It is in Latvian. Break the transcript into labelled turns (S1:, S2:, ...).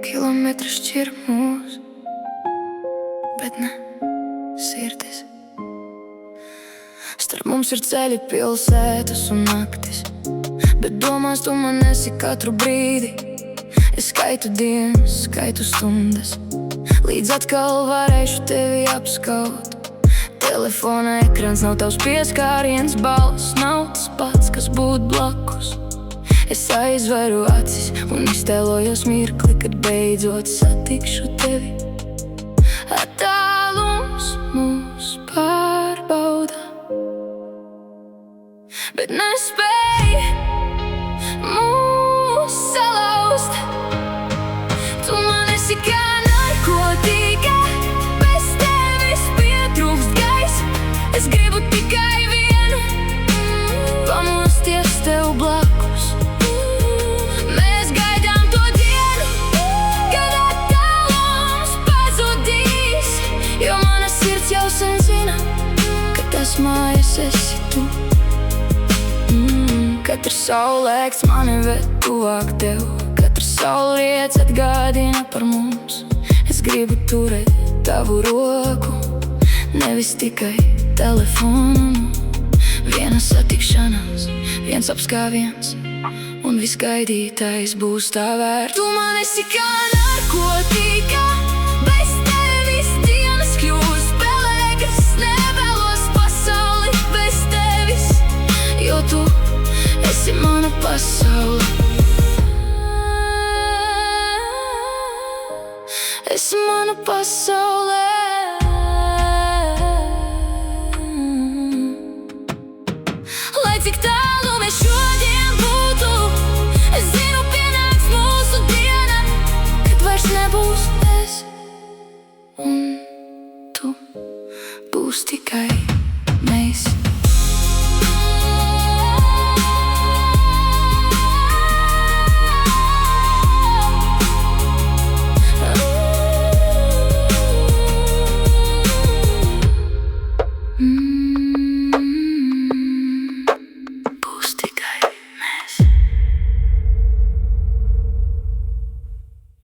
S1: Kilometri šķir mūs, bet ne sirdis. Starp mums ir ceļi, pilsētas un naktis, bet domās tu man esi katru brīdi. Es skaitu dienas, skaitu stundas, līdz atkal varēšu tevi apskaut. Telefona ekrāns nav tavs pieskāriens, balss nav tas pats, kas būt blakus. Es aizveru acis un iztēlojos mirkli, kad beidzot satikšu tevi. Attālums mūs pārbauda, bet nespēj mūs salauzt. Tu man esi kā narkotika, bez tevis pietrūkst gaisa. Es gribu tikai vienu, pamosties tev blakus. Mēs gaidām to dienu, kad attālums pazudīs, jo mana sirds jau sen zina, ka tas mājas esi tu. Katrs saulēkts mani ved tuvāk tev, katrs saulriets atgādina par mums. Es gribu turēt tavu roku, nevis tikai telefonu. Viena satikšanās, viens apskāviens, un viss gaidītais būs tā vērts. Tu man esi kā narkotika, bez tevis dienas kļūst pelēkas. Nevēlos pasauli bez tevis, jo tu esi mana pasaule. Esi mana pasaule. Lai cik tālu mēs šodien būtu, es zinu, pienāks mūsu diena, kad vairs nebūs es un tu, būs tikai